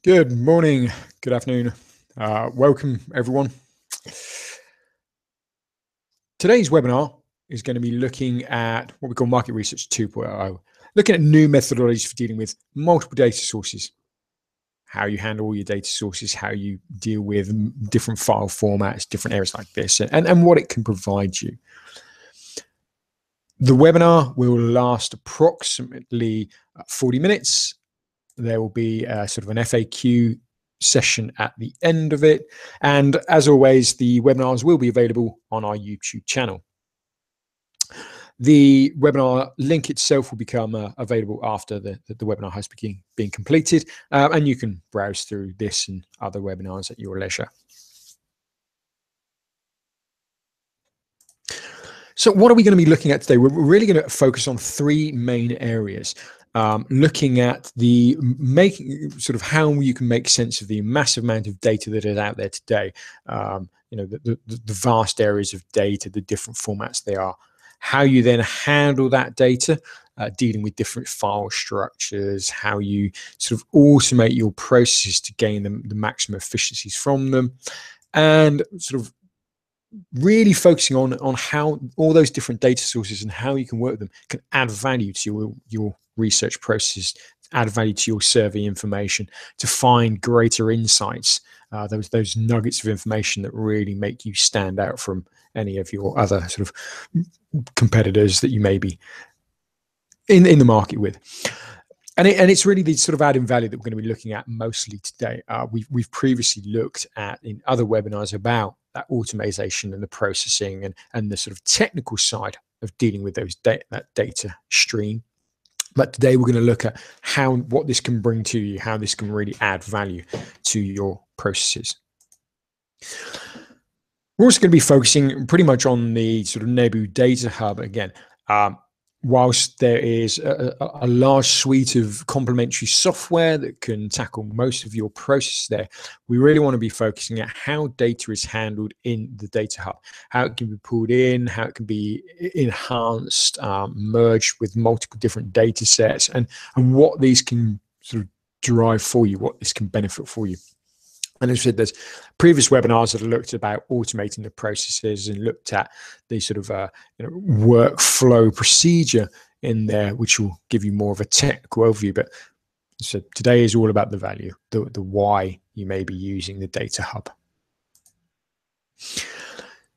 Good morning, good afternoon. Welcome, everyone. Today's webinar is going to be looking at what we call Market Research 2.0, looking at new methodologies for dealing with multiple data sources, how you handle all your data sources, how you deal with different file formats, different areas like this, and what it can provide you. The webinar will last approximately 40 minutes. There will be sort of an FAQ session at the end of it. And as always, the webinars will be available on our YouTube channel. The webinar link itself will become available after the webinar has been completed. And you can browse through this and other webinars at your leisure. So what are we going to be looking at today? We're really going to focus on three main areas. Looking at the sort of how you can make sense of the massive amount of data that is out there today. The vast areas of data, the different formats they are, how you then handle that data, dealing with different file structures, how you sort of automate your processes to gain the maximum efficiencies from them, and sort of really focusing on how all those different data sources and how you can work with them can add value to your research processes, add value to your survey information, to find greater insights, those nuggets of information that really make you stand out from any of your other sort of competitors that you may be in the market with. And it's really the sort of adding value that we're going to be looking at mostly today. We've previously looked at in other webinars about that automation and the processing and the sort of technical side of dealing with that data stream. But today we're going to look at what this can bring to you, how this can really add value to your processes. We're also going to be focusing pretty much on the sort of Nebu Data Hub again. Whilst there is a large suite of complementary software that can tackle most of your process there, we really want to be focusing at how data is handled in the Data Hub, how it can be pulled in, how it can be enhanced, merged with multiple different data sets, and what these can sort of drive for you, what this can benefit for you. And as I said, there's previous webinars that have looked about automating the processes and looked at the sort of workflow procedure in there, which will give you more of a technical overview. But so today is all about the value, the why you may be using the Data Hub.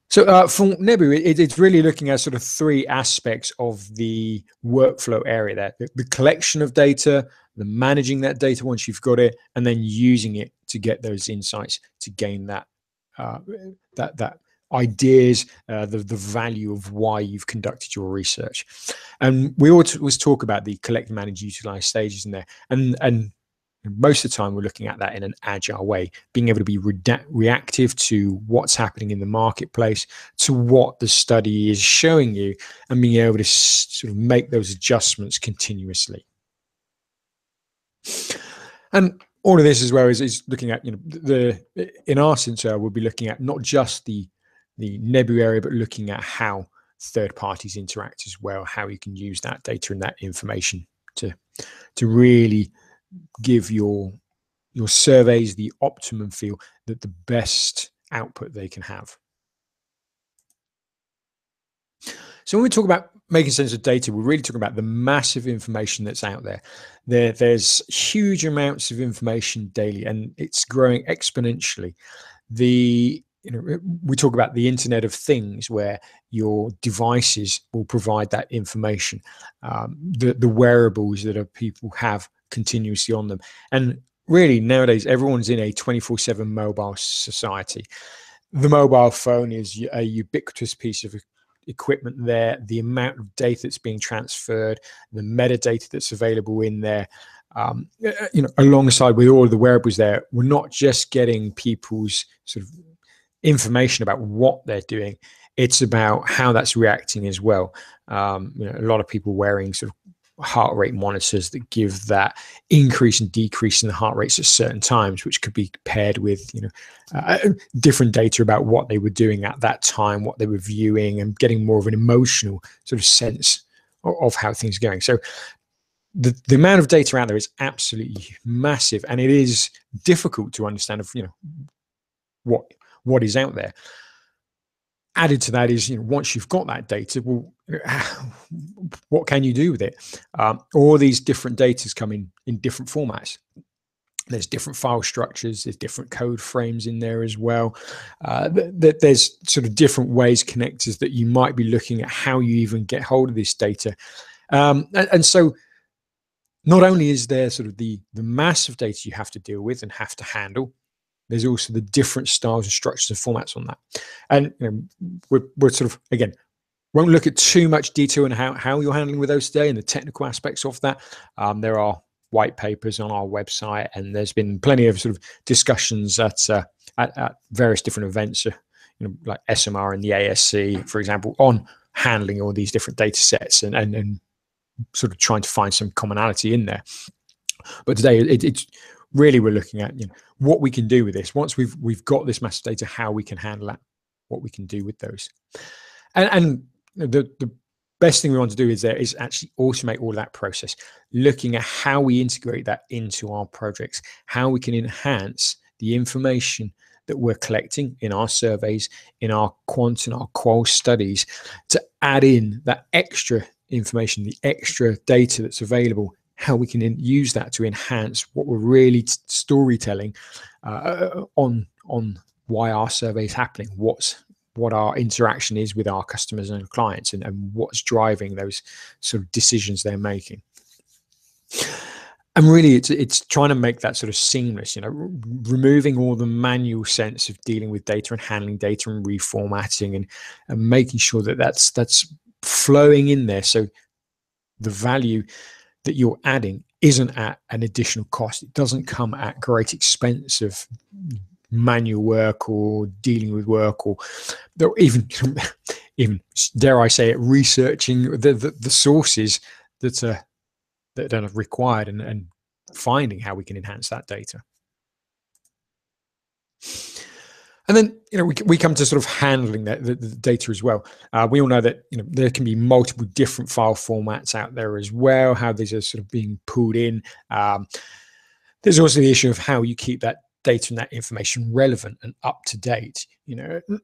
So for Nebu, it's really looking at sort of three aspects of the workflow area there: the collection of data, the managing that data once you've got it, and then using it to get those insights, to gain that ideas, the value of why you've conducted your research. And we always talk about the collect, manage, utilize stages in there, and most of the time we're looking at that in an agile way, being able to be reactive to what's happening in the marketplace, to what the study is showing you, and being able to sort of make those adjustments continuously. And all of this as well is looking at, in our center, we'll be looking at not just the Nebu area, but looking at how third parties interact as well, how you can use that data and that information to really give your surveys the optimum feel, that the best output they can have. So when we talk about making sense of data, we're really talking about the massive information that's out there. There's huge amounts of information daily, and it's growing exponentially. We talk about the Internet of Things, where your devices will provide that information, the wearables that people have continuously on them. And really nowadays, everyone's in a 24/7 mobile society. The mobile phone is a ubiquitous piece of equipment there. The amount of data that's being transferred, the metadata that's available in there, alongside with all of the wearables there, we're not just getting people's sort of information about what they're doing, it's about how that's reacting as well. A lot of people wearing sort of heart rate monitors that give that increase and decrease in the heart rates at certain times, which could be paired with different data about what they were doing at that time, what they were viewing, and getting more of an emotional sort of sense of how things are going. So the amount of data out there is absolutely massive, and it is difficult to understand of what is out there. Added to that is, once you've got that data, well, what can you do with it? All these different datas come in different formats. There's different file structures, there's different code frames in there as well. There's sort of different ways, connectors that you might be looking at how you even get hold of this data. And so not only is there sort of the massive data you have to deal with and have to handle, there's also the different styles and structures and formats on that. And we're sort of, again, won't look at too much detail on how you're handling with those today and the technical aspects of that. There are white papers on our website, and there's been plenty of sort of discussions at various different events, like SMR and the ASC, for example, on handling all these different data sets and sort of trying to find some commonality in there. But today, it's really, we're looking at what we can do with this once we've got this massive data, how we can handle that, what we can do with those, and the best thing we want to do is actually automate all of that process, looking at how we integrate that into our projects, how we can enhance the information that we're collecting in our surveys, in our quant and our qual studies, to add in that extra information, the extra data that's available, how we can use that to enhance what we're really storytelling on why our survey is happening, what our interaction is with our customers and clients, and what's driving those sort of decisions they're making. And really, it's trying to make that sort of seamless, removing all the manual sense of dealing with data and handling data and reformatting and making sure that that's flowing in there. So the value that you're adding isn't at an additional cost. It doesn't come at great expense of manual work or dealing with work, or even dare I say it, researching the sources that are required and finding how we can enhance that data. And then we come to sort of handling the data as well. We all know that there can be multiple different file formats out there as well, how these are sort of being pulled in. There's also the issue of how you keep that data and that information relevant and up to date.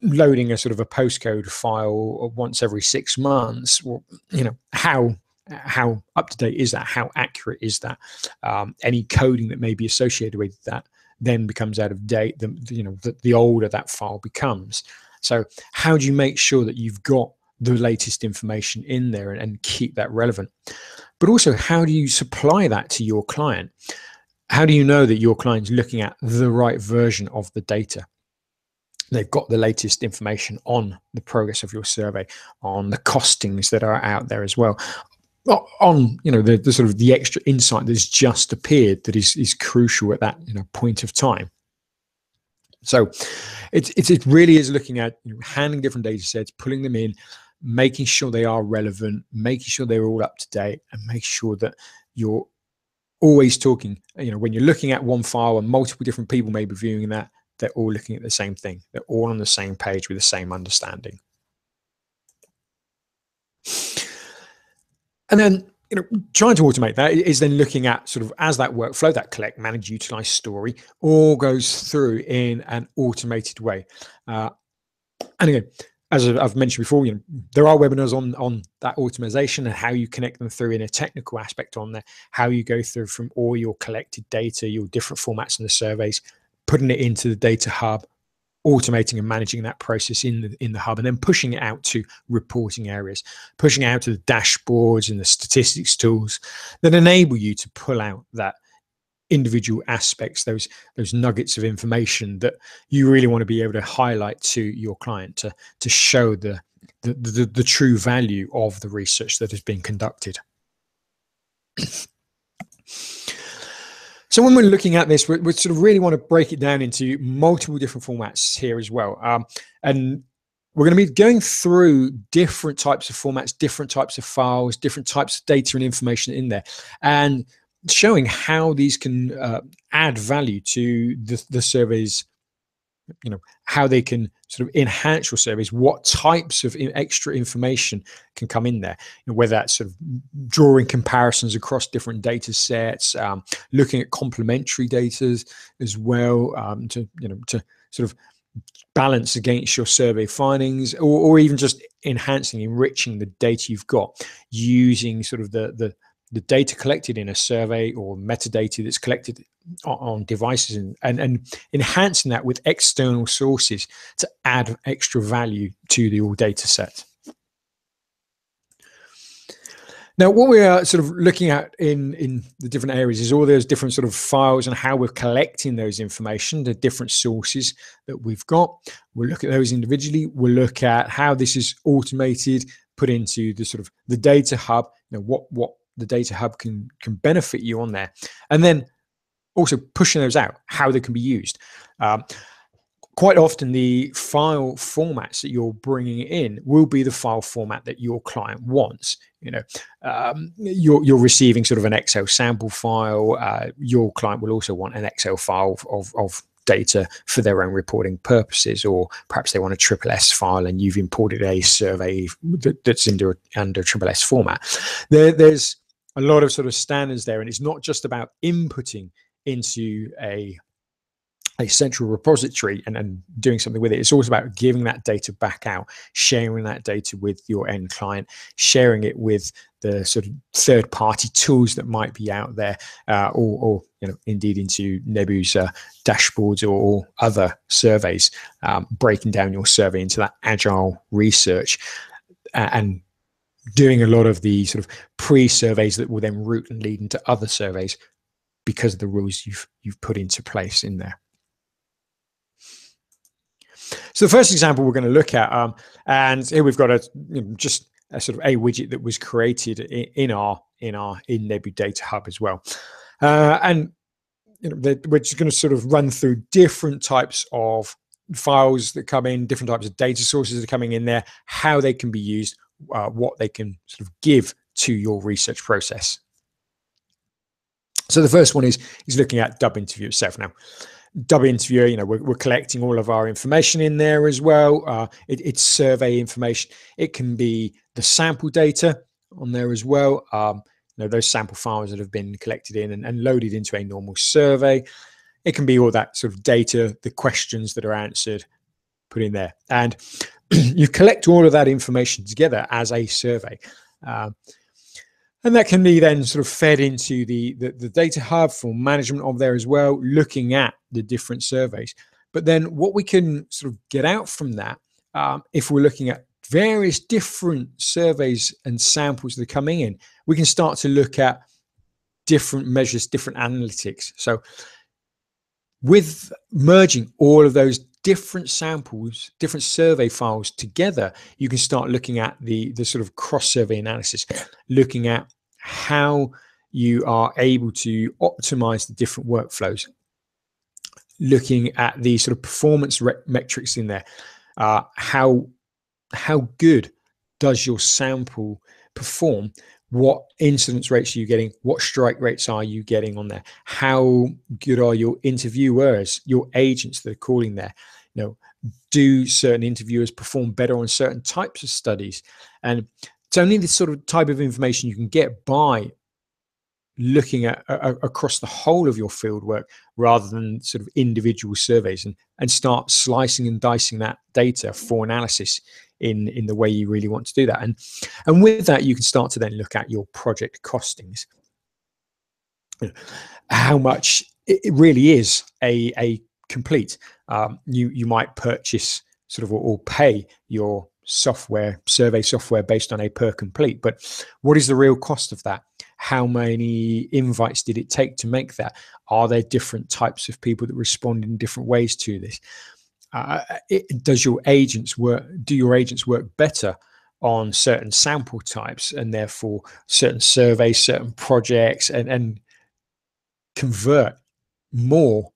Loading a sort of a postcode file once every 6 months. Well, how up to date is that? How accurate is that? Any coding that may be associated with that then becomes out of date. The older that file becomes. So how do you make sure that you've got the latest information in there and keep that relevant? But also, how do you supply that to your client? How do you know that your client's looking at the right version of the data? They've got the latest information on the progress of your survey, on the costings that are out there as well, on the sort of the extra insight that's just appeared that is crucial at that point of time. So it really is looking at handling different data sets, pulling them in, making sure they are relevant, making sure they're all up to date, and make sure that you're always talking, when you're looking at one file and multiple different people may be viewing that, they're all looking at the same thing. They're all on the same page with the same understanding. And then, trying to automate that is then looking at sort of as that workflow, that collect, manage, utilize story all goes through in an automated way. And again, as I've mentioned before, there are webinars on that automation and how you connect them through in a technical aspect on there, how you go through from all your collected data, your different formats in the surveys, putting it into the data hub, automating and managing that process in the hub, and then pushing it out to reporting areas, pushing it out to the dashboards and the statistics tools that enable you to pull out that individual aspects, those nuggets of information that you really want to be able to highlight to your client to show the true value of the research that has been conducted. So when we're looking at this, we sort of really want to break it down into multiple different formats here as well. And we're going to be going through different types of formats, different types of files, different types of data and information in there, and showing how these can add value to the survey's how they can sort of enhance your surveys, what types of extra information can come in there, whether that's sort of drawing comparisons across different data sets, looking at complementary data as well, to sort of balance against your survey findings, or even just enhancing, enriching the data you've got using sort of the data collected in a survey or metadata that's collected on devices, and enhancing that with external sources to add extra value to the all data set. Now, what we are sort of looking at in the different areas is all those different sort of files and how we're collecting those information, the different sources that we've got. We'll look at those individually. We'll look at how this is automated, put into the sort of the data hub, what the data hub can benefit you on there. And then also pushing those out, how they can be used. Quite often the file formats that you're bringing in will be the file format that your client wants. You're receiving sort of an Excel sample file. Your client will also want an Excel file of data for their own reporting purposes, or perhaps they want a SSS file and you've imported a survey that's under SSS format. There's a lot of sort of standards there, and it's not just about inputting into a central repository and doing something with it. It's also about giving that data back out, sharing that data with your end client, sharing it with the sort of third-party tools that might be out there, or indeed into Nebu's dashboards or other surveys, breaking down your survey into that agile research, and doing a lot of the sort of pre-surveys that will then route and lead into other surveys because of the rules you've put into place in there. So the first example we're going to look at, and here we've got just a sort of a widget that was created in Nebu Data Hub as well, and we're just going to sort of run through different types of files that come in, different types of data sources that are coming in there, how they can be used, what they can sort of give to your research process. So the first one is looking at Dub Interview itself. Now, Dub Interviewer, we're collecting all of our information in there as well. It's survey information. It can be the sample data on there as well. Those sample files that have been collected in and loaded into a normal survey. It can be all that sort of data, the questions that are answered, put in there. And you collect all of that information together as a survey. And that can be then sort of fed into the data hub for management of there as well, looking at the different surveys. But then what we can sort of get out from that, if we're looking at various different surveys and samples that are coming in, we can start to look at different measures, different analytics. So with merging all of those different samples, different survey files together, you can start looking at the sort of cross-survey analysis, looking at how you are able to optimize the different workflows, looking at the sort of performance metrics in there. How good does your sample perform? What incidence rates are you getting? What strike rates are you getting on there? How good are your interviewers, your agents that are calling there? Do certain interviewers perform better on certain types of studies? And it's only this sort of type of information you can get by looking at across the whole of your field work rather than sort of individual surveys, and start slicing and dicing that data for analysis in the way you really want to do that. And with that, you can start to then look at your project costings. How much it really is a complete. You might purchase sort of or pay your survey software based on a per complete, but what is the real cost of that? How many invites did it take to make that? Are there different types of people that respond in different ways to this? Do your agents work better on certain sample types, and therefore certain surveys, certain projects, and convert more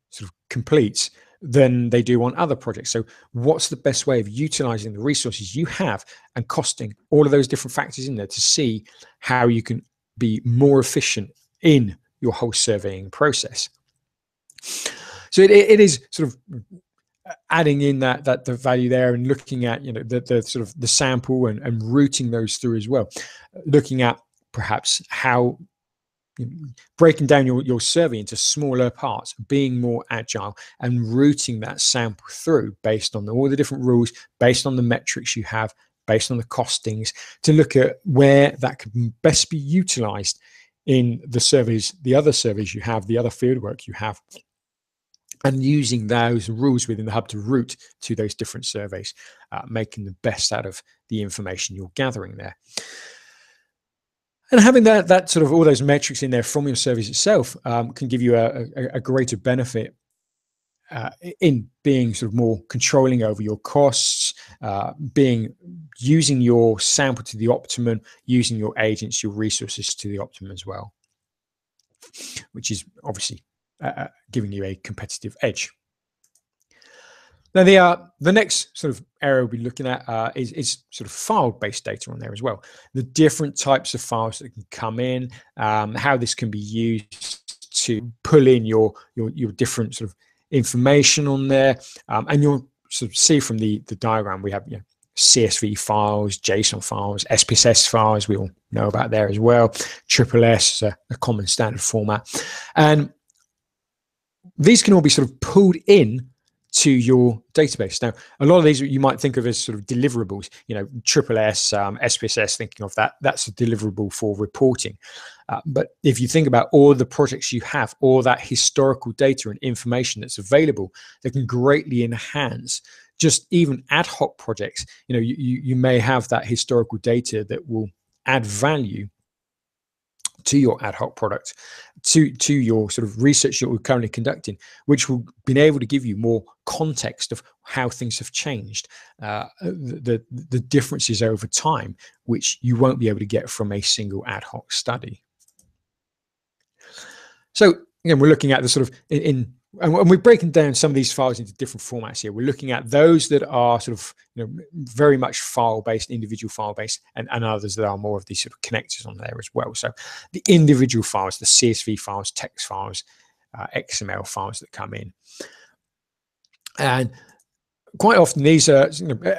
sort of completes than they do on other projects? So what's the best way of utilizing the resources you have and costing all of those different factors in there to see how you can be more efficient in your whole surveying process? So it is sort of adding in that the value there, and looking at the sort of the sample and routing those through as well, looking at perhaps how breaking down your survey into smaller parts, being more agile and routing that sample through based on all the different rules, based on the metrics you have, based on the costings, to look at where that could best be utilized in the surveys, the other surveys you have, the other fieldwork you have, and using those rules within the hub to route to those different surveys, making the best out of the information you're gathering there. And having that sort of all those metrics in there from your surveys itself can give you a greater benefit in being sort of more controlling over your costs, using your sample to the optimum, using your agents, your resources to the optimum as well, which is obviously giving you a competitive edge. Now, the next sort of area we'll be looking at is sort of file-based data on there as well. The different types of files that can come in, how this can be used to pull in your different sort of information on there, and you'll sort of see from the diagram we have CSV files, JSON files, SPSS files we all know about there as well. SSS, a common standard format, and these can all be sort of pulled in to your database. Now, a lot of these you might think of as sort of deliverables, SSS, SPSS, thinking of that's a deliverable for reporting. But if you think about all the projects you have, all that historical data and information that's available, that can greatly enhance just even ad hoc projects. You may have that historical data that will add value to your ad hoc product, to your sort of research that we're currently conducting, which will be able to give you more context of how things have changed, the differences over time, which you won't be able to get from a single ad hoc study. So again, we're looking at the sort of and we're breaking down some of these files into different formats here. We're looking at those that are sort of very much file-based, individual file-based, and others that are more of these sort of connectors on there as well. So the individual files, the CSV files, text files, XML files that come in. And quite often these are,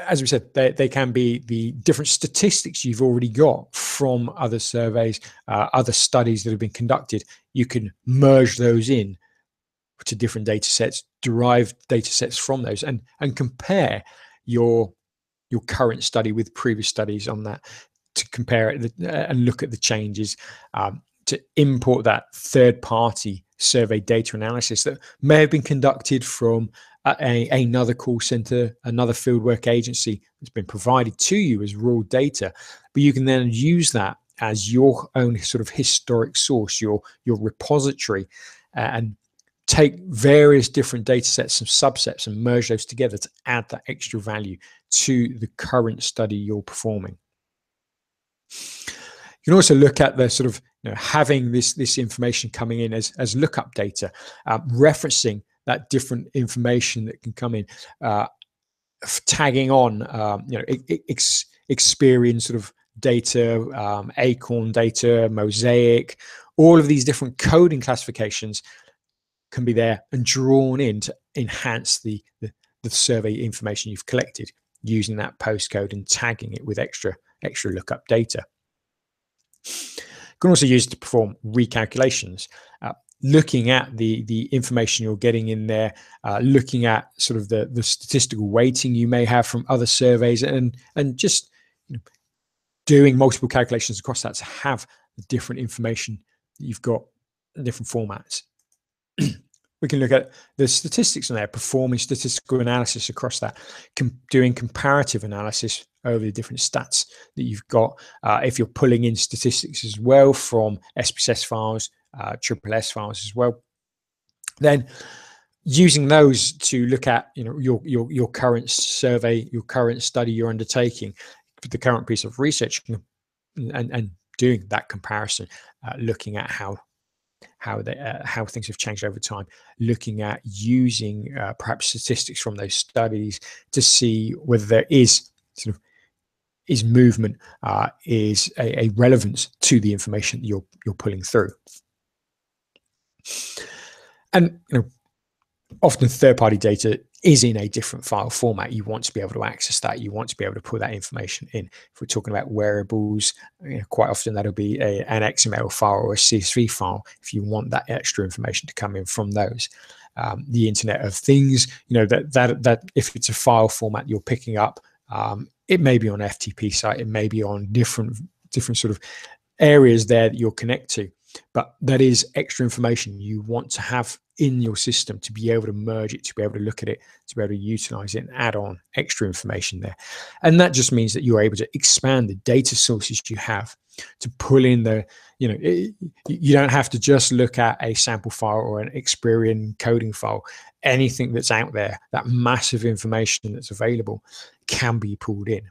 as we said, they can be the different statistics you've already got from other surveys, other studies that have been conducted. You can merge those in to different data sets, derive data sets from those, and compare your current study with previous studies on that, to compare it and look at the changes, to import that third-party survey data analysis that may have been conducted from another call center, another fieldwork agency that's been provided to you as raw data, but you can then use that as your own sort of historic source, your repository, and take various different data sets and subsets and merge those together to add that extra value to the current study you're performing. You can also look at the sort of having this information coming in as lookup data, referencing that different information that can come in, tagging on experience sort of data, Acorn data, Mosaic, all of these different coding classifications can be there and drawn in to enhance the survey information you've collected, using that postcode and tagging it with extra lookup data. You can also use it to perform recalculations, looking at the information you're getting in there, looking at sort of the statistical weighting you may have from other surveys, and just doing multiple calculations across that to have the different information that you've got in different formats. We can look at the statistics on there, performing statistical analysis across that, doing comparative analysis over the different stats that you've got. If you're pulling in statistics as well from SPSS files, SSS files as well, then using those to look at your current survey, your current study you're undertaking, the current piece of research, and doing that comparison, looking at how things have changed over time, looking at using perhaps statistics from those studies to see whether there is sort of movement, is a relevance to the information that you're pulling through. And often third-party data is in a different file format. You want to be able to access that. You want to be able to put that information in. If we're talking about wearables, quite often that'll be an XML file or a CSV file if you want that extra information to come in from those. The Internet of Things, that if it's a file format you're picking up, it may be on an FTP site, it may be on different sort of areas there that you'll connect to, but that is extra information you want to have in your system to be able to merge it, to be able to look at it, to be able to utilize it and add on extra information there. And that just means that you're able to expand the data sources you have to pull in you don't have to just look at a sample file or an Experian coding file. Anything that's out there, that massive information that's available, can be pulled in.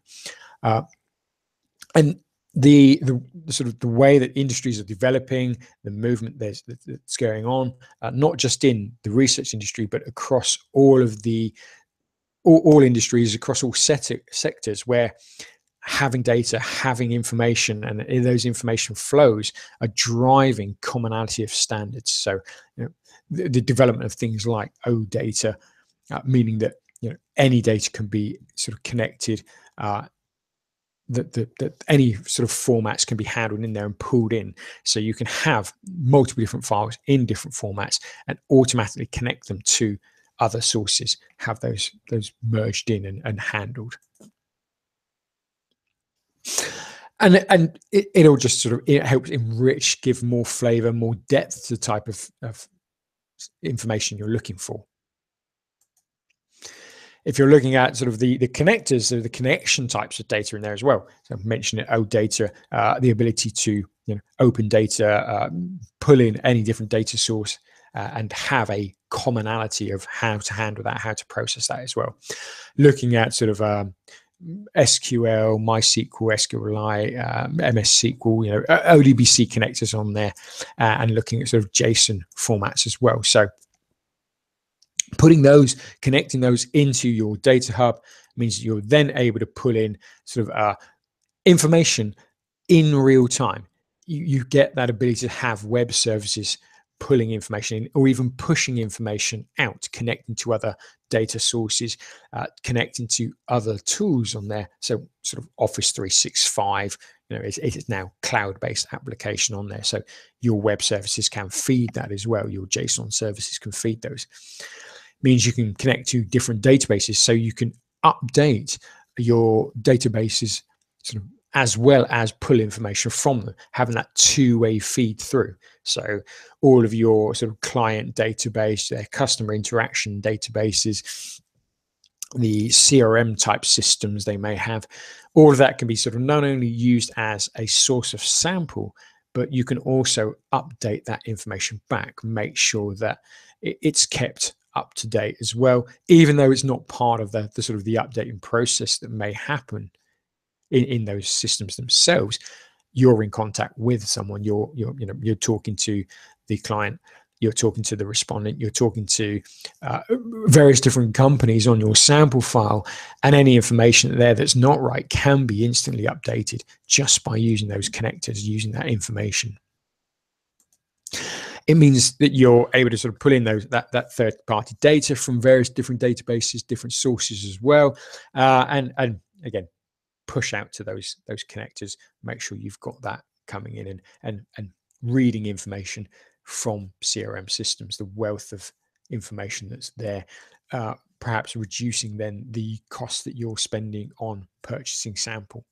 And the sort of the way that industries are developing, the movement that's going on, not just in the research industry, but across all of all industries, across all sectors, where having data, having information, and those information flows are driving commonality of standards. So the development of things like OData, meaning that any data can be sort of connected, that any sort of formats can be handled in there and pulled in, so you can have multiple different files in different formats and automatically connect them to other sources, have those merged in and handled. And it'll just sort of, it helps enrich, give more flavor, more depth to the type of information you're looking for. If you're looking at sort of the connectors, so the connection types of data in there as well. So I mentioned it, OData, the ability to open data, pull in any different data source, and have a commonality of how to handle that, how to process that as well. Looking at sort of SQL, MySQL, SQLite, MS SQL, ODBC connectors on there, and looking at sort of JSON formats as well. So connecting those into your data hub means you're then able to pull in sort of information in real time. You get that ability to have web services pulling information in, or even pushing information out, connecting to other data sources, connecting to other tools on there. So sort of Office 365, it's now cloud-based application on there. So your web services can feed that as well. Your JSON services can feed those. Means you can connect to different databases, so you can update your databases sort of as well as pull information from them, having that two-way feed through. So all of your sort of client database, their customer interaction databases, the CRM type systems they may have, all of that can be sort of not only used as a source of sample, but you can also update that information back, make sure that it's kept up to date as well, even though it's not part of the sort of the updating process that may happen in those systems themselves. You're in contact with someone, you're talking to the client, you're talking to the respondent, you're talking to various different companies on your sample file, and any information there that's not right can be instantly updated just by using those connectors, using that information. It means that you're able to sort of pull in that third-party data from various different databases, different sources as well, and again, push out to those connectors. Make sure you've got that coming in and reading information from CRM systems, the wealth of information that's there, perhaps reducing then the cost that you're spending on purchasing sample.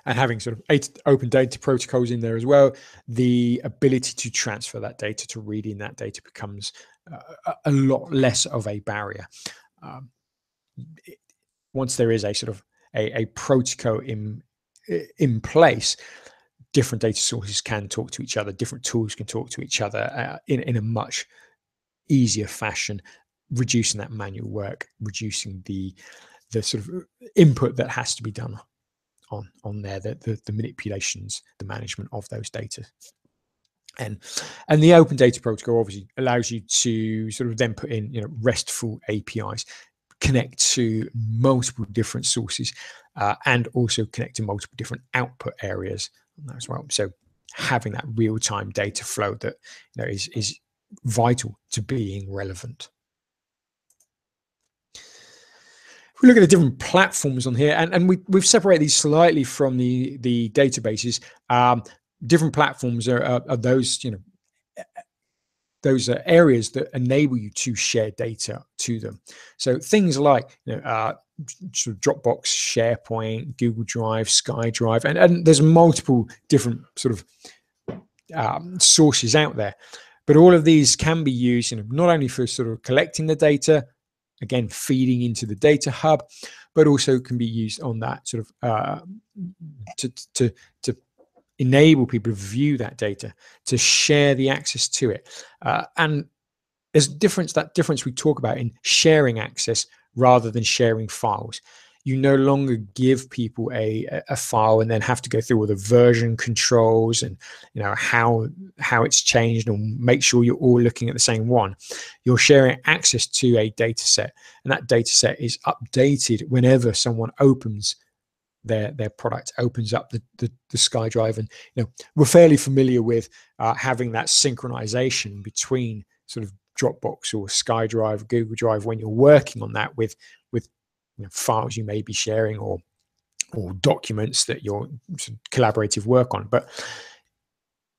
And having sort of open data protocols in there as well, the ability to transfer that data, to read in that data, becomes a lot less of a barrier. Once there is a sort of a protocol in place, different data sources can talk to each other, different tools can talk to each other in a much easier fashion, reducing that manual work, reducing the sort of input that has to be done on there, the manipulations, the management of those data. And the open data protocol obviously allows you to sort of then put in RESTful APIs, connect to multiple different sources, and also connect to multiple different output areas as well. So having that real-time data flow that is vital to being relevant. We look at the different platforms on here, and we've separated these slightly from the databases. Different platforms are those, those are areas that enable you to share data to them. So things like sort of Dropbox, SharePoint, Google Drive, SkyDrive, and there's multiple different sort of sources out there. But all of these can be used, not only for sort of collecting the data, again feeding into the data hub, but also can be used on that sort of to enable people to view that data, to share the access to it. And there's that difference we talk about in sharing access rather than sharing files. You no longer give people a file and then have to go through all the version controls and how it's changed, and make sure you're all looking at the same one. You're sharing access to a data set, and that data set is updated whenever someone opens their product, opens up the SkyDrive. And we're fairly familiar with having that synchronization between sort of Dropbox or SkyDrive, Google Drive, when you're working on that with files you may be sharing or documents that you're sort of collaborative work on. But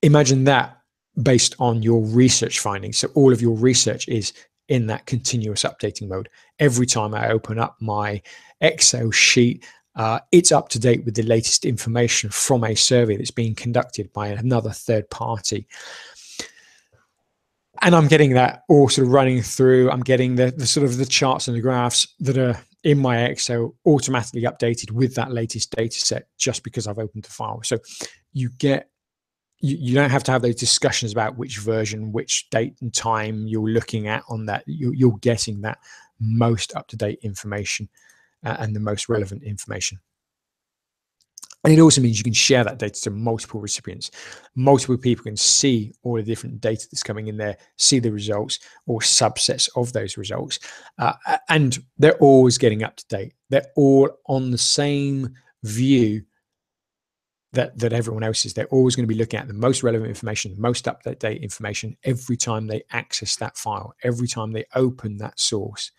imagine that based on your research findings. So all of your research is in that continuous updating mode. Every time I open up my Excel sheet, it's up to date with the latest information from a survey that's being conducted by another third party. And I'm getting that all sort of running through. I'm getting the sort of the charts and the graphs that are in my Excel automatically updated with that latest data set just because I've opened the file. So you don't have to have those discussions about which version, which date and time you're looking at on that. You're getting that most up-to-date information and the most relevant information. And it also means you can share that data to multiple recipients. Multiple people can see all the different data that's coming in there, see the results or subsets of those results. And they're always getting up to date. They're all on the same view that everyone else is. They're always going to be looking at the most relevant information, the most up-to-date information every time they access that file, every time they open that source.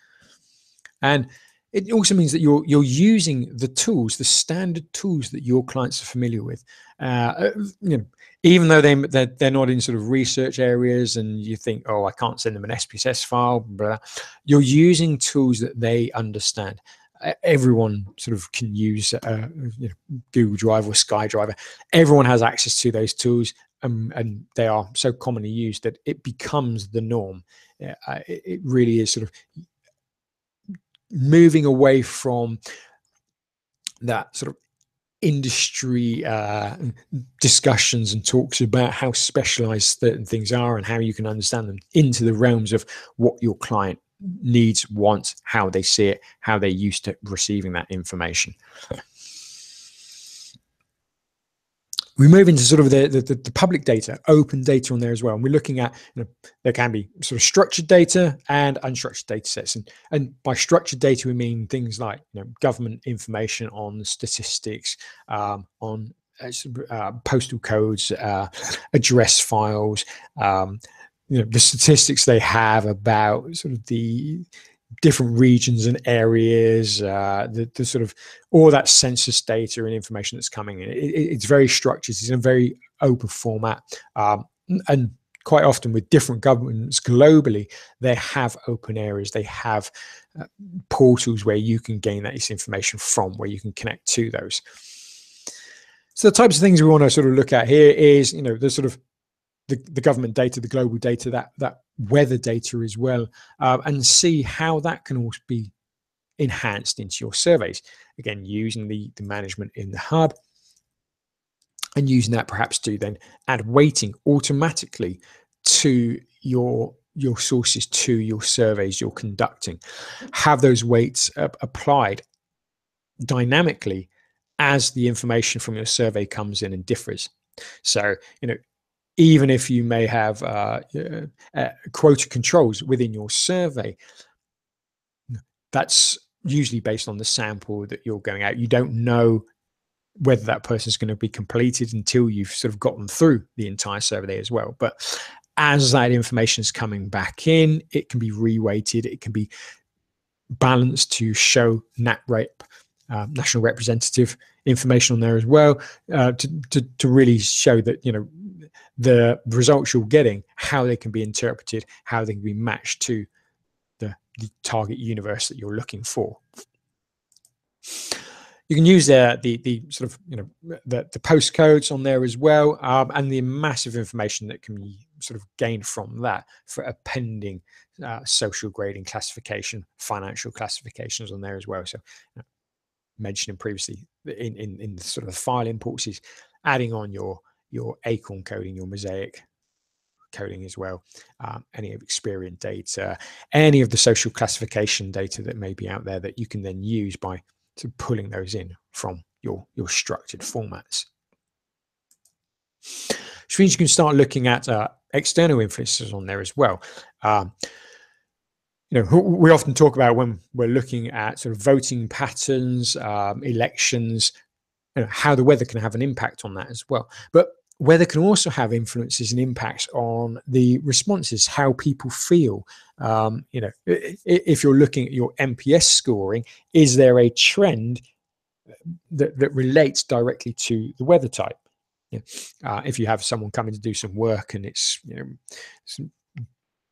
And it also means that you're using the tools, the standard tools that your clients are familiar with. Even though they're not in sort of research areas, and you think, oh, I can't send them an SPSS file, blah, you're using tools that they understand. Everyone sort of can use Google Drive or SkyDrive. Everyone has access to those tools, and they are so commonly used that it becomes the norm. It really is sort of moving away from that sort of industry discussions and talks about how specialized certain things are and how you can understand them, into the realms of what your client needs, wants, how they see it, how they're used to receiving that information. We move into sort of the public data, open data on there as well. And we're looking at, there can be sort of structured data and unstructured data sets. And by structured data, we mean things like, government information on statistics, on postal codes, address files, the statistics they have about sort of the different regions and areas, the sort of all that census data and information that's coming in. It's very structured. It's in a very open format. And quite often with different governments globally, they have open areas. They have portals where you can gain that information from, where you can connect to those. So the types of things we want to sort of look at here is, the sort of the government data, the global data, that weather data as well, and see how that can also be enhanced into your surveys. Again, using the management in the hub, and using that perhaps to then add weighting automatically to your sources, to your surveys you're conducting. Have those weights applied dynamically as the information from your survey comes in and differs. So, even if you may have quota controls within your survey, that's usually based on the sample that you're going out. You don't know whether that person is going to be completed until you've sort of gotten through the entire survey as well. But as that information is coming back in, it can be reweighted. It can be balance to show NatRep, national representative information on there as well, to really show that, you know, the results you're getting, how they can be interpreted, how they can be matched to the target universe that you're looking for. You can use the sort of, you know, the postcodes on there as well, and the massive information that can be sort of gained from that for appending social grading classification, financial classifications on there as well. So, you know, mentioning previously in sort of the file imports is adding on your Acorn coding, your Mosaic coding as well, any of Experian data, any of the social classification data that may be out there that you can then use by pulling those in from your structured formats. Which means you can start looking at external influences on there as well. You know, we often talk about when we're looking at sort of voting patterns, elections, you know, how the weather can have an impact on that as well. But weather can also have influences and impacts on the responses, how people feel. You know, if you're looking at your NPS scoring, is there a trend that relates directly to the weather type? You know, if you have someone coming to do some work and it's, you know, some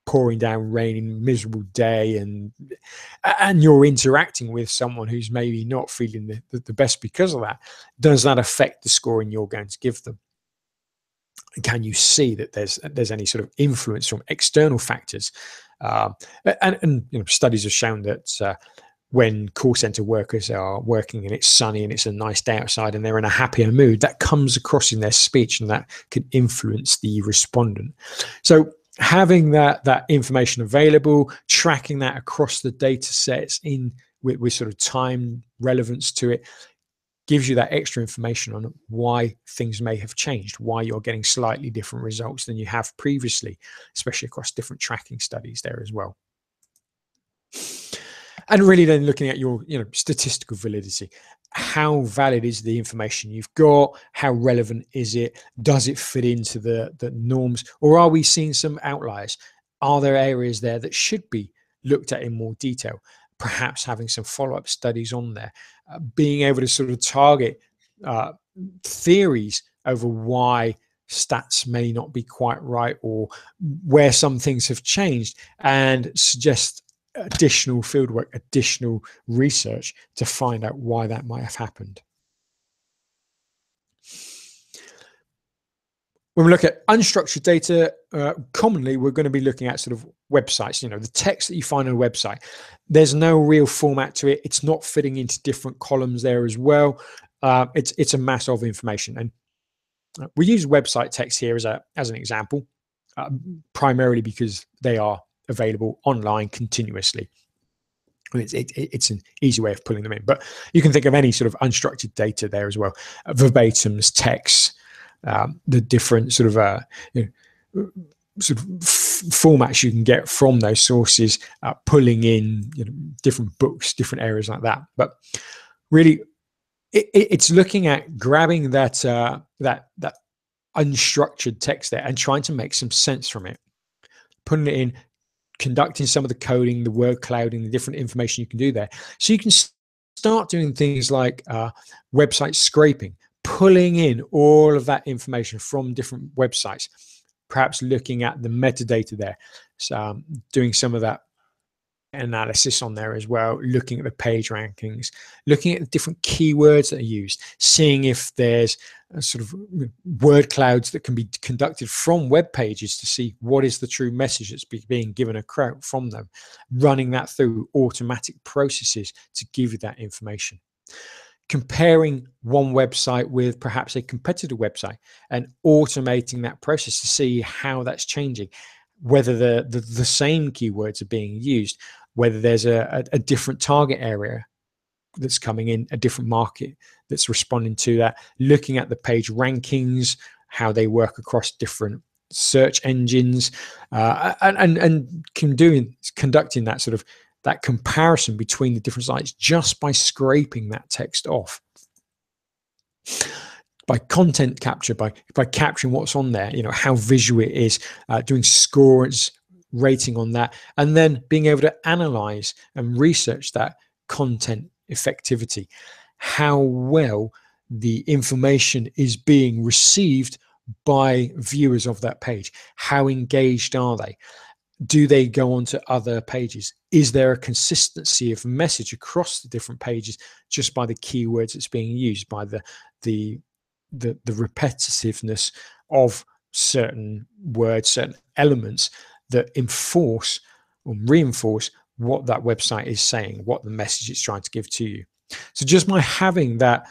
pouring down rain, miserable day, and you're interacting with someone who's maybe not feeling the best because of that, does that affect the scoring you're going to give them? Can you see that there's any sort of influence from external factors? And you know, studies have shown that when call center workers are working and it's sunny and it's a nice day outside and they're in a happier mood, that comes across in their speech and that can influence the respondent. So having that information available, tracking that across the data sets with sort of time relevance to it, gives you that extra information on why things may have changed, why you're getting slightly different results than you have previously, especially across different tracking studies there as well. And really then looking at your, you know, statistical validity. How valid is the information you've got? How relevant is it? Does it fit into the norms? Or are we seeing some outliers? Are there areas there that should be looked at in more detail? Perhaps having some follow-up studies on there, being able to sort of target theories over why stats may not be quite right or where some things have changed, and suggest additional fieldwork, additional research to find out why that might have happened. When we look at unstructured data, commonly we're going to be looking at sort of websites, you know, the text that you find on a website. There's no real format to it. It's not fitting into different columns there as well. It's a mass of information. And we use website text here as an example, primarily because they are available online continuously. It's an easy way of pulling them in, but you can think of any sort of unstructured data there as well, verbatims, texts, the different sort of you know, sort of formats you can get from those sources, pulling in, you know, different books, different areas like that. But really, it's looking at grabbing that that unstructured text there and trying to make some sense from it, putting it in, conducting some of the coding, the word clouding, the different information you can do there. So you can start doing things like website scraping, pulling in all of that information from different websites, perhaps looking at the metadata there. So doing some of that analysis on there as well, looking at the page rankings, looking at the different keywords that are used, seeing if there's sort of word clouds that can be conducted from web pages to see what is the true message that's being given across from them, running that through automatic processes to give you that information. Comparing one website with perhaps a competitor website and automating that process to see how that's changing, whether the same keywords are being used, whether there's a different target area that's coming in, a different market that's responding to that, looking at the page rankings, how they work across different search engines, and conducting that sort of that comparison between the different sites just by scraping that text off. By content capture, by capturing what's on there, you know, how visual it is, doing scores, rating on that, and then being able to analyze and research that content effectivity, how well the information is being received by viewers of that page. How engaged are they? Do they go on to other pages? Is there a consistency of message across the different pages just by the keywords that's being used, by the repetitiveness of certain words, certain elements that enforce or reinforce what that website is saying, what the message it's trying to give to you? So just by having that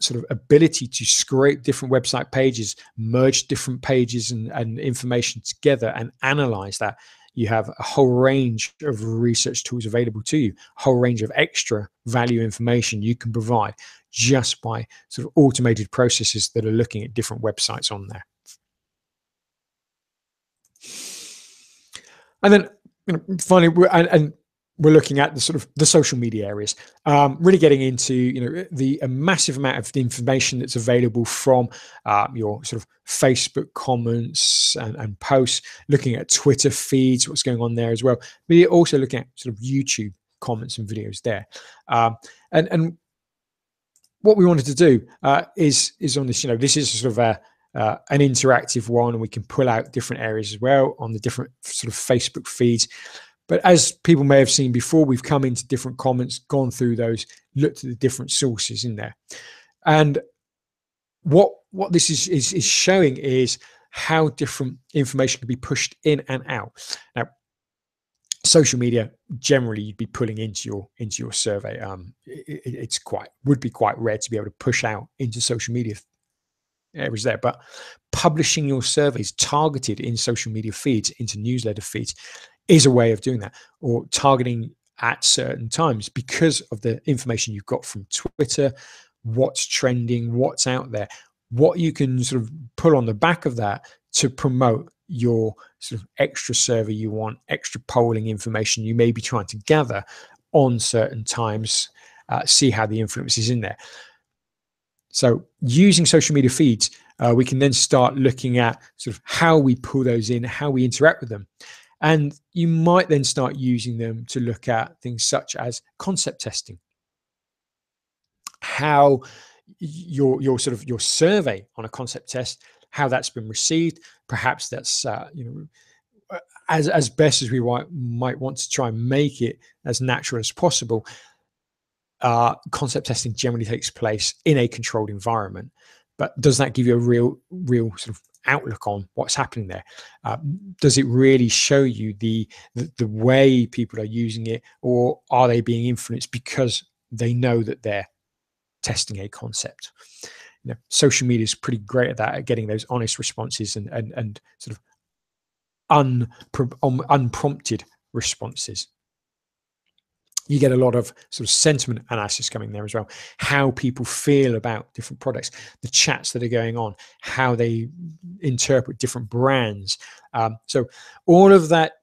sort of ability to scrape different website pages, merge different pages and information together and analyze that, you have a whole range of research tools available to you, a whole range of extra value information you can provide just by sort of automated processes that are looking at different websites on there. And then, finally, we're looking at the sort of the social media areas, really getting into the massive amount of information that's available from your sort of Facebook comments and posts, looking at Twitter feeds, what's going on there as well. But you're also looking at sort of YouTube comments and videos there, and what we wanted to do is on this. This is sort of an interactive one, and we can pull out different areas as well on the different sort of Facebook feeds. But as people may have seen before, we've come into different comments, gone through those, looked at the different sources in there. And what this is showing is how different information can be pushed in and out. Now, social media, generally you'd be pulling into your survey. It's would be quite rare to be able to push out into social media areas there, but publishing your surveys targeted in social media feeds, into newsletter feeds, is a way of doing that, or targeting at certain times because of the information you've got from Twitter, what's trending, what's out there, what you can sort of pull on the back of that to promote your sort of extra survey you want, extra polling information you may be trying to gather on certain times, see how the influence is in there. So using social media feeds, we can then start looking at sort of how we pull those in, how we interact with them. And you might then start using them to look at things such as concept testing, how your survey on a concept test, how that's been received. Perhaps that's as best as we might want to try and make it as natural as possible. Concept testing generally takes place in a controlled environment, but does that give you a real sort of outlook on what's happening there? Does it really show you the way people are using it, or are they being influenced because they know that they're testing a concept? Social media is pretty great at that, at getting those honest responses and sort of unprompted responses. You get a lot of sort of sentiment analysis coming there as well, how people feel about different products, the chats that are going on, how they interpret different brands. So all of that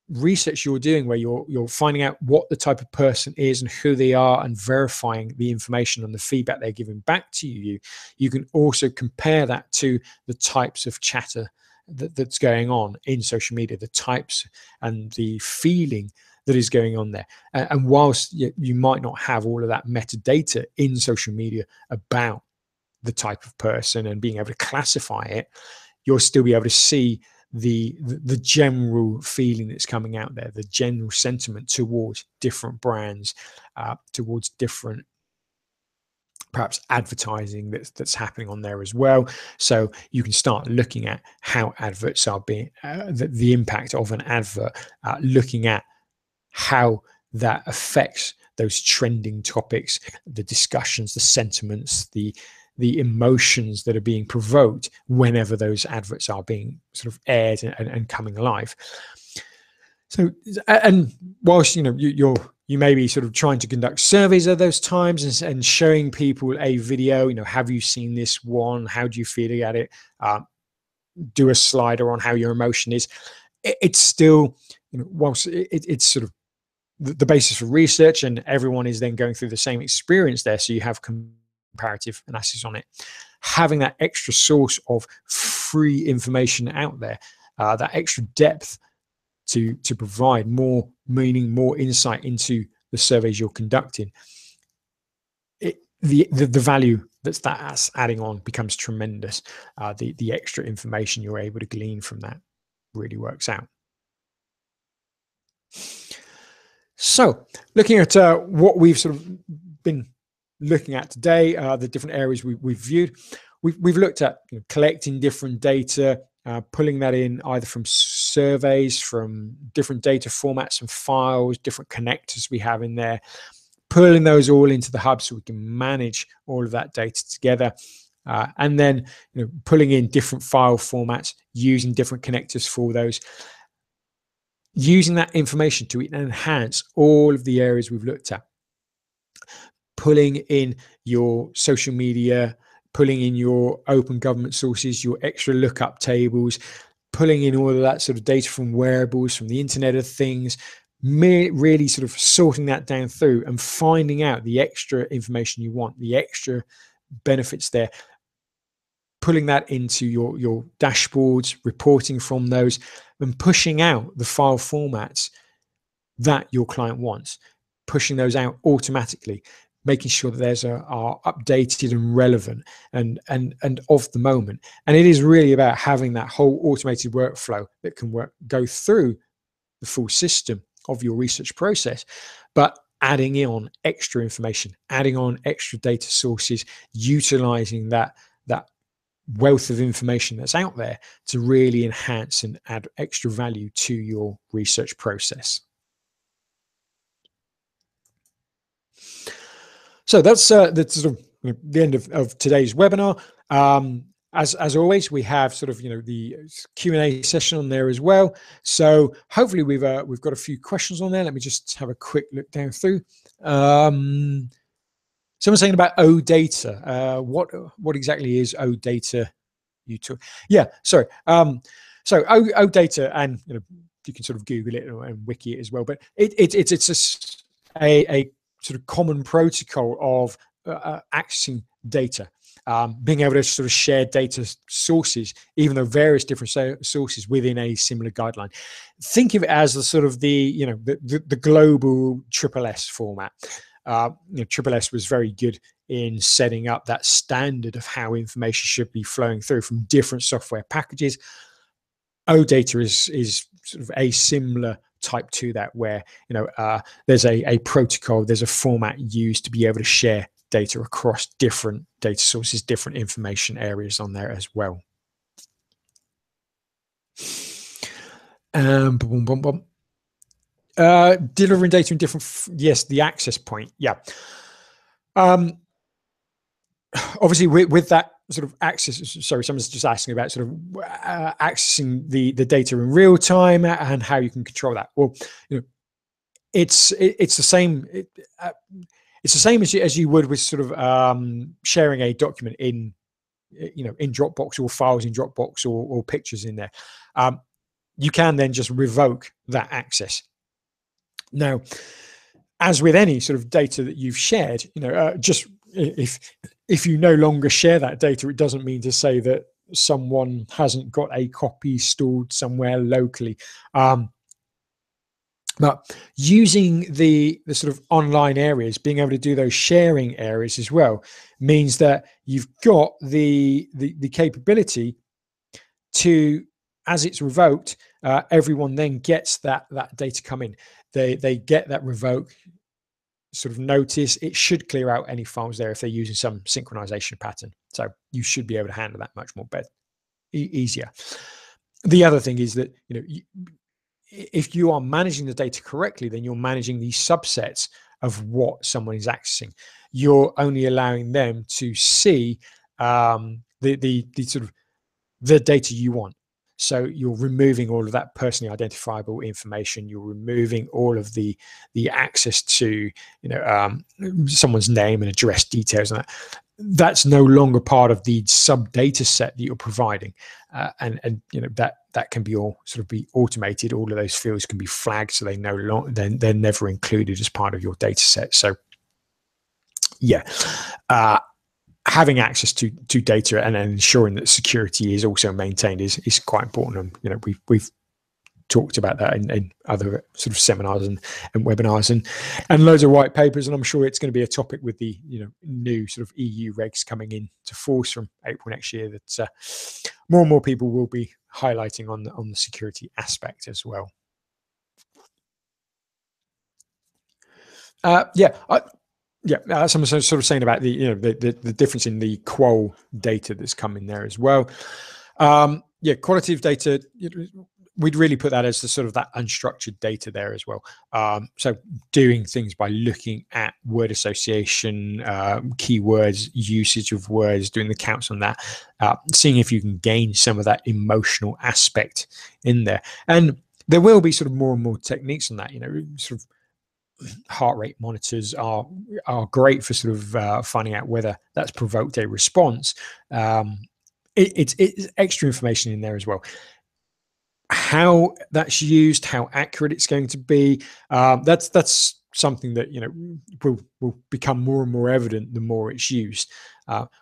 research you're doing, where you're finding out what the type of person is and who they are, and verifying the information and the feedback they're giving back to you, you can also compare that to the types of chatter that's going on in social media, the types and the feeling that is going on there. And whilst you might not have all of that metadata in social media about the type of person and being able to classify it, you'll still be able to see the general feeling that's coming out there, the general sentiment towards different brands, towards different perhaps advertising that's happening on there as well. So you can start looking at how adverts are being, the impact of an advert, looking at how that affects those trending topics, the discussions, the sentiments, the emotions that are being provoked whenever those adverts are being sort of aired and coming alive. So, and whilst you may be sort of trying to conduct surveys at those times and showing people a video, have you seen this one? How do you feel about it? Do a slider on how your emotion is. It's still, whilst it's sort of the basis for research, and everyone is then going through the same experience there, so you have comparative analysis on it. Having that extra source of free information out there, that extra depth to provide more meaning, more insight into the surveys you're conducting, the value that's adding on becomes tremendous. The extra information you're able to glean from that really works out. So, looking at what we've sort of been looking at today, the different areas we've viewed, we've looked at collecting different data, pulling that in either from surveys, from different data formats and files, different connectors we have in there, pulling those all into the hub so we can manage all of that data together, and then pulling in different file formats, using different connectors for those, using that information to enhance all of the areas we've looked at, pulling in your social media, pulling in your open government sources, your extra lookup tables, pulling in all of that sort of data from wearables, from the Internet of Things, really sort of sorting that down through and finding out the extra information you want, the extra benefits there, pulling that into your dashboards, reporting from those, and pushing out the file formats that your client wants, pushing those out automatically, making sure that those are updated and relevant and of the moment. And it is really about having that whole automated workflow that can go through the full system of your research process, but adding on extra information, adding on extra data sources, utilizing that wealth of information that's out there to really enhance and add extra value to your research process. So that's sort of the end of today's webinar. As always, we have sort of the Q&A session on there as well. So hopefully we've got a few questions on there. Let me just have a quick look down through. Someone's saying about OData. What exactly is OData? Yeah, sorry. So OData, and you can sort of Google it and wiki it as well. But it's a sort of common protocol of accessing data, being able to sort of share data sources, even though various different sources within a similar guideline. Think of it as the sort of the global SSS format. SSS was very good in setting up that standard of how information should be flowing through from different software packages. OData is sort of a similar type to that, where there's a protocol, there's a format used to be able to share data across different data sources, different information areas on there as well. Delivering data in different, yes, the access point, yeah. Obviously with that sort of access, sorry, someone's just asking about sort of accessing the data in real time and how you can control that. Well, it's the same. It's the same as you would with sort of sharing a document in in Dropbox, or files in Dropbox, or pictures in there. You can then just revoke that access. Now, as with any sort of data that you've shared, just if you no longer share that data, it doesn't mean to say that someone hasn't got a copy stored somewhere locally. But using the sort of online areas, being able to do those sharing areas as well, means that you've got the capability to, as it's revoked, everyone then gets that data come in. They get that revoke sort of notice. It should clear out any files there if they're using some synchronization pattern. So you should be able to handle that much more easier. The other thing is that if you are managing the data correctly, then you're managing these subsets of what someone is accessing. You're only allowing them to see the sort of the data you want. So you're removing all of that personally identifiable information. You're removing all of the access to someone's name and address details, and that's no longer part of the sub data set that you're providing, and that can be all sort of be automated. All of those fields can be flagged, so they no longer they're never included as part of your data set. So yeah. Having access to data and ensuring that security is also maintained is quite important. And we've talked about that in other sort of seminars and webinars and loads of white papers. And I'm sure it's going to be a topic with the new sort of EU regs coming into force from April next year, that more and more people will be highlighting on the security aspect as well. Someone sort of saying about the difference in the qual data that's coming there as well. Qualitative data, we'd really put that as the sort of that unstructured data there as well. So doing things by looking at word association, keywords, usage of words, doing the counts on that, seeing if you can gain some of that emotional aspect in there. And there will be sort of more and more techniques on that, sort of heart rate monitors are great for sort of finding out whether that's provoked a response. It's extra information in there as well. How that's used, how accurate it's going to be, that's something that will become more and more evident the more it's used.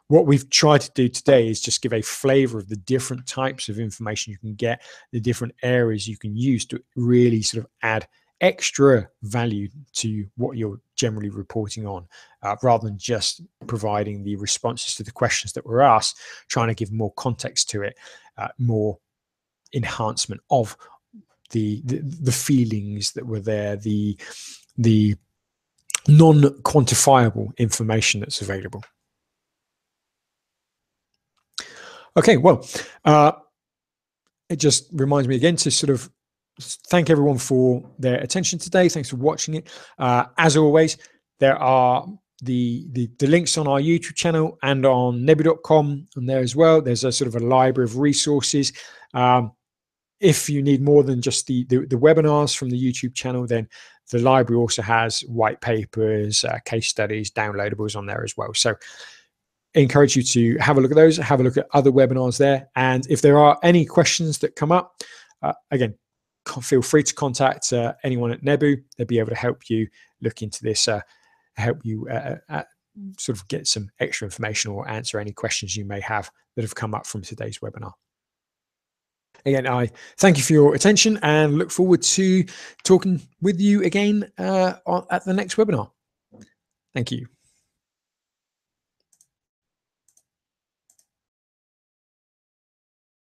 What we've tried to do today is just give a flavor of the different types of information you can get, the different areas you can use to really sort of add extra value to what you're generally reporting on, rather than just providing the responses to the questions that were asked, trying to give more context to it, more enhancement of the feelings that were there, the non-quantifiable information that's available. Okay, well, it just reminds me again to sort of thank everyone for their attention today. Thanks for watching it. As always, there are the links on our YouTube channel and on nebu.com on there as well. There's a sort of a library of resources. If you need more than just the webinars from the YouTube channel, then the library also has white papers, case studies, downloadables on there as well. So I encourage you to have a look at those, have a look at other webinars there. And if there are any questions that come up, again, feel free to contact anyone at Nebu. They'll be able to help you look into this, help you sort of get some extra information or answer any questions you may have that have come up from today's webinar. Again, I thank you for your attention and look forward to talking with you again at the next webinar. Thank you.